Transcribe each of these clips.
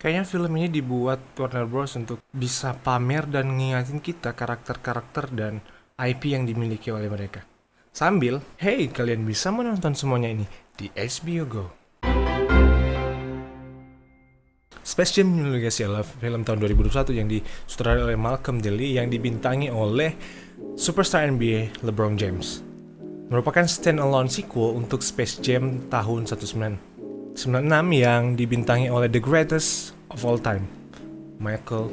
Kayaknya film ini dibuat Warner Bros. Untuk bisa pamer dan ngingatin kita karakter-karakter dan IP yang dimiliki oleh mereka. Sambil, hey, kalian bisa menonton semuanya ini di HBO Go. Space Jam: New Legacy adalah film tahun 2021 yang disutradarai oleh Malcolm Daly yang dibintangi oleh superstar NBA LeBron James. Merupakan stand-alone sequel untuk Space Jam tahun 1996 yang dibintangi oleh the greatest of all time, Michael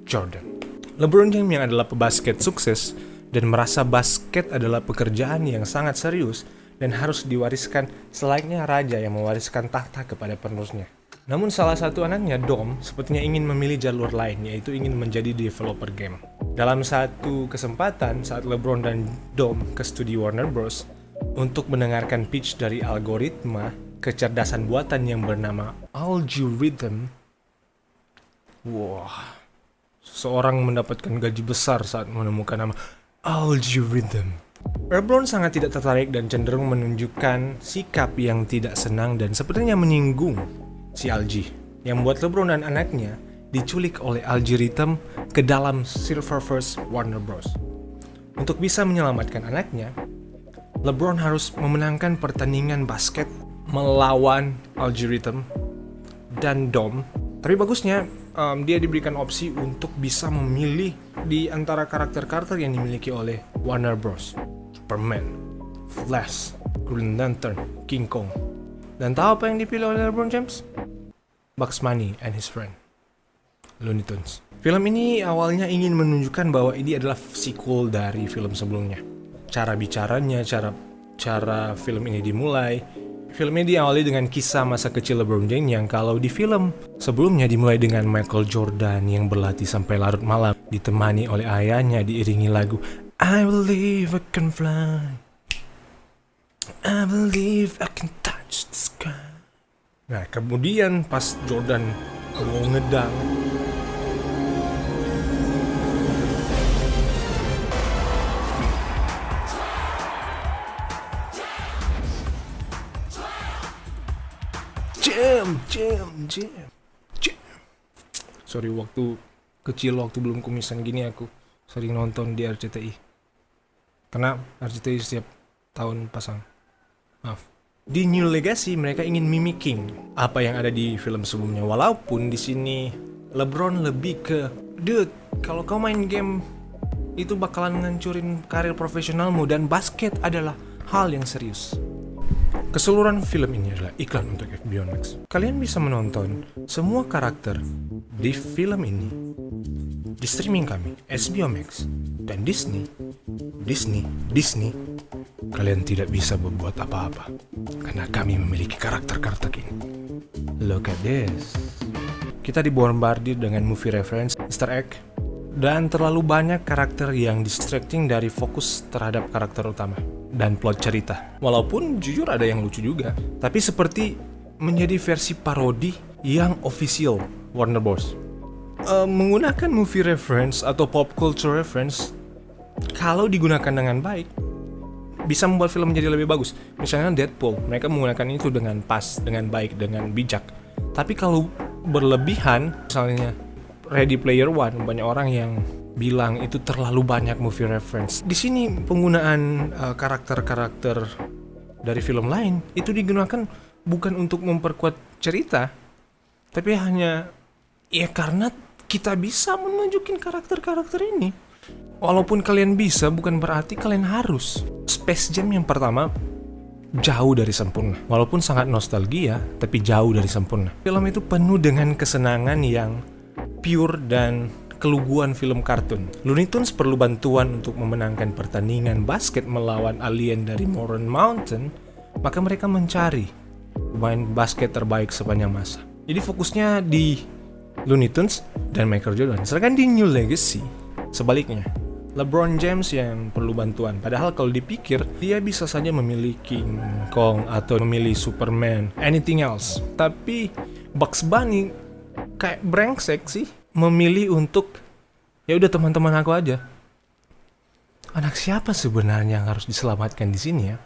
Jordan. LeBron James yang adalah pebasket sukses dan merasa basket adalah pekerjaan yang sangat serius dan harus diwariskan selayaknya raja yang mewariskan tahta kepada penerusnya. Namun salah satu anaknya, Dom, sepertinya ingin memilih jalur lain, yaitu ingin menjadi developer game. Dalam satu kesempatan saat LeBron dan Dom ke studio Warner Bros. Untuk mendengarkan pitch dari algoritma kecerdasan buatan yang bernama Algorithm, wah, seorang mendapatkan gaji besar saat menemukan nama Algorithm. LeBron sangat tidak tertarik dan cenderung menunjukkan sikap yang tidak senang dan sepertinya menyinggung si Algi, yang membuat LeBron dan anaknya diculik oleh Algorithm ke dalam Silververse Warner Bros. Untuk bisa menyelamatkan anaknya, LeBron harus memenangkan pertandingan basket melawan Algorithm dan Dom. Tapi bagusnya, dia diberikan opsi untuk bisa memilih di antara karakter-karakter yang dimiliki oleh Warner Bros. Superman, Flash, Green Lantern, King Kong. Dan tahu apa yang dipilih oleh LeBron James? Bugs Bunny and his friend, Looney Tunes. Film ini awalnya ingin menunjukkan bahwa ini adalah sequel dari film sebelumnya. Cara bicaranya, cara film ini dimulai. Film ini diawali dengan kisah masa kecil LeBron James yang kalau di film sebelumnya dimulai dengan Michael Jordan yang berlatih sampai larut malam ditemani oleh ayahnya diiringi lagu I believe I can fly, I believe I can touch the sky. Nah, kemudian pas Jordan mau ngedang, jam. Sorry, waktu kecil, waktu belum kumisan gini aku sering nonton di RCTI. Karena RCTI setiap tahun pasang. Maaf. Di New Legacy mereka ingin mimicking apa yang ada di film sebelumnya. Walaupun di sini LeBron lebih ke, dude, kalau kau main game itu bakalan ngancurin karir profesionalmu dan basket adalah hal yang serius. Keseluruhan film ini adalah iklan untuk HBO Max. Kalian bisa menonton semua karakter di film ini di streaming kami, HBO Max dan Disney. Kalian tidak bisa berbuat apa-apa karena kami memiliki karakter-karakter ini. Look at this. Kita dibombardir dengan movie reference, Easter egg, dan terlalu banyak karakter yang distracting dari fokus terhadap karakter utama dan plot cerita. Walaupun jujur ada yang lucu juga, tapi seperti menjadi versi parodi yang official Warner Bros. Menggunakan movie reference atau pop culture reference kalau digunakan dengan baik bisa membuat film menjadi lebih bagus. Misalnya Deadpool, mereka menggunakan itu dengan pas, dengan baik, dengan bijak. Tapi kalau berlebihan, misalnya Ready Player One, banyak orang yang bilang itu terlalu banyak movie reference. Di sini penggunaan karakter-karakter dari film lain itu digunakan bukan untuk memperkuat cerita, tapi hanya ya karena kita bisa menunjukin karakter-karakter ini. Walaupun kalian bisa, bukan berarti kalian harus. Space Jam yang pertama jauh dari sempurna. Walaupun sangat nostalgia, tapi jauh dari sempurna. Film itu penuh dengan kesenangan yang pure dan keluguan film kartun. Looney Tunes perlu bantuan untuk memenangkan pertandingan basket melawan alien dari Moron Mountain, maka mereka mencari pemain basket terbaik sepanjang masa. Jadi fokusnya di Looney Tunes dan Michael Jordan. Sedangkan di New Legacy, sebaliknya, LeBron James yang perlu bantuan. Padahal kalau dipikir, dia bisa saja memilih King Kong atau memilih Superman, anything else. Tapi Bugs Bunny kayak brengsek sih, memilih untuk ya udah teman-teman aku aja. Anak siapa sebenarnya yang harus diselamatkan di sini ya?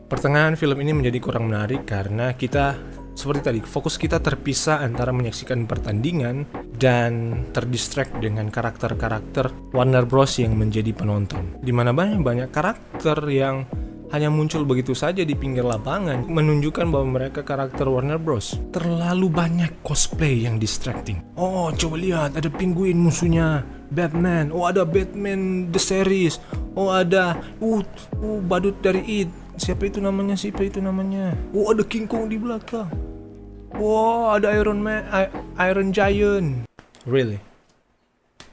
Pertengahan film ini menjadi kurang menarik karena kita seperti tadi, fokus kita terpisah antara menyaksikan pertandingan dan terdistract dengan karakter-karakter Warner Bros yang menjadi penonton. Dimana banyak karakter yang hanya muncul begitu saja di pinggir lapangan, menunjukkan bahwa mereka karakter Warner Bros. Terlalu banyak cosplay yang distracting. Oh, coba lihat, ada penguin musuhnya, Batman. Oh, ada Batman the series. Oh, ada badut dari It. Siapa itu namanya? Oh, ada King Kong di belakang. Wow, ada Iron Giant. Really?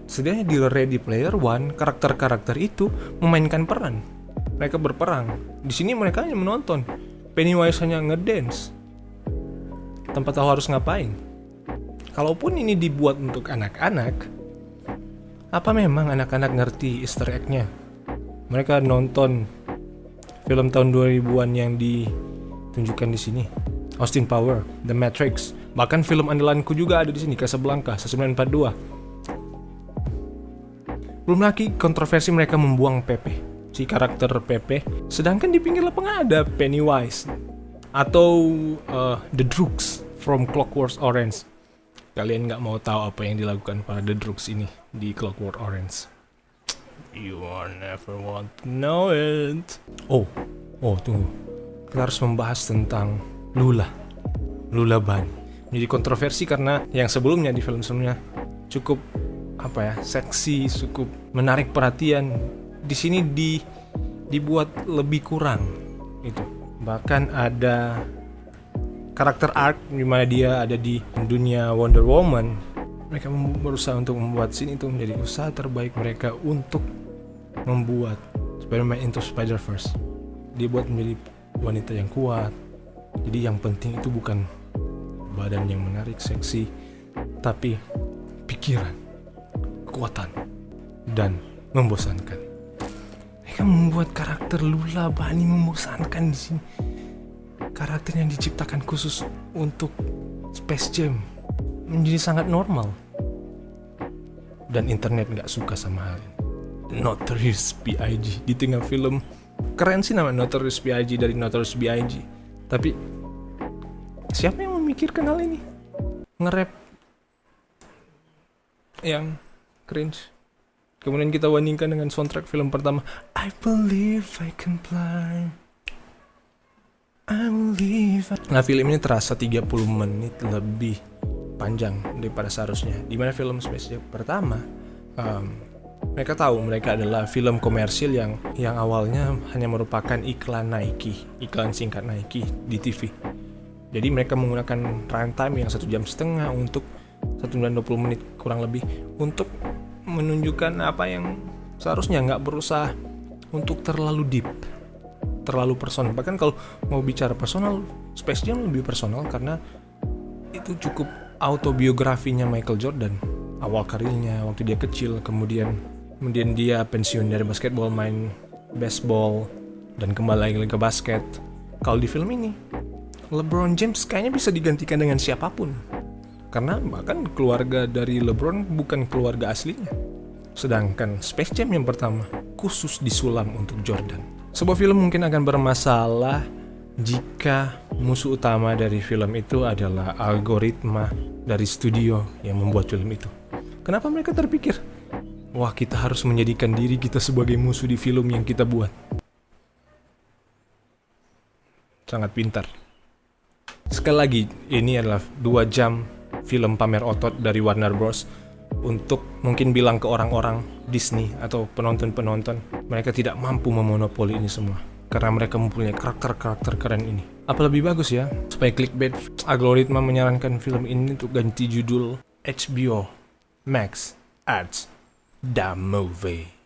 Sedangkan di Ready Player One, karakter-karakter itu memainkan peran. Mereka berperang. Di sini mereka hanya menonton. Pennywise hanya ngedance tanpa tahu harus ngapain. Kalaupun ini dibuat untuk anak-anak, apa memang anak-anak ngerti Easter egg-nya? Mereka nonton film tahun 2000-an yang ditunjukkan di sini. Austin Power, The Matrix, bahkan film andalanku juga ada di sini, Casablanca, 1942. Belum lagi kontroversi mereka membuang Pepe, si karakter Pepe, sedangkan di pinggir lapangan ada Pennywise atau The Droogs from Clockwork Orange. Kalian nggak mau tahu apa yang dilakukan para The Droogs ini di Clockwork Orange. You will never want to know it. Oh, tunggu. Kita harus membahas tentang Lula Bunny. Jadi kontroversi karena yang sebelumnya di film sebelumnya cukup seksi, cukup menarik perhatian. Di sini dibuat lebih kurang itu. Bahkan ada karakter arc di mana dia ada di dunia Wonder Woman. Mereka berusaha untuk membuat scene itu menjadi usaha terbaik mereka untuk membuat Spider-Man Into Spider-Verse. Dia buat menjadi wanita yang kuat. Jadi yang penting itu bukan badan yang menarik, seksi, tapi pikiran, kekuatan, dan membosankan. Mereka membuat karakter Lula Bunny membosankan di sini. Karakter yang diciptakan khusus untuk Space Jam menjadi sangat normal. Dan internet nggak suka sama hal ini. Notorious B.I.G. di tengah film. Keren sih nama Notorious B.I.G. dari Notorious B.I.G. Tapi siapa yang memikirkan hal ini? Nge-rap yang cringe. Kemudian kita bandingkan dengan soundtrack film pertama, I believe I can fly. Nah, film ini terasa 30 menit lebih panjang daripada seharusnya. Dimana film Space Jam pertama, mereka tahu mereka adalah film komersil yang awalnya hanya merupakan iklan Nike, iklan singkat Nike di TV. Jadi mereka menggunakan runtime yang 1,5 jam untuk 1 menit 20 menit kurang lebih untuk menunjukkan apa yang seharusnya, nggak berusaha untuk terlalu deep, terlalu personal. Bahkan kalau mau bicara personal, Space Jam lebih personal karena itu cukup autobiografinya Michael Jordan. Awal karirnya waktu dia kecil, kemudian dia pensiun dari basketball, main baseball, dan kembali lagi ke basket. Kalau di film ini, LeBron James kayaknya bisa digantikan dengan siapapun. Karena bahkan keluarga dari LeBron bukan keluarga aslinya. Sedangkan Space Jam yang pertama khusus disulam untuk Jordan. Sebuah film mungkin akan bermasalah jika musuh utama dari film itu adalah algoritma dari studio yang membuat film itu. Kenapa mereka terpikir, wah kita harus menjadikan diri kita sebagai musuh di film yang kita buat? Sangat pintar. Sekali lagi, ini adalah 2 jam film pamer otot dari Warner Bros. Untuk mungkin bilang ke orang-orang Disney atau penonton-penonton, mereka tidak mampu memonopoli ini semua. Karena mereka mempunyai karakter-karakter keren ini. Apa lebih bagus ya? Supaya clickbait, algoritma menyarankan film ini untuk ganti judul HBO Max adds The Movie.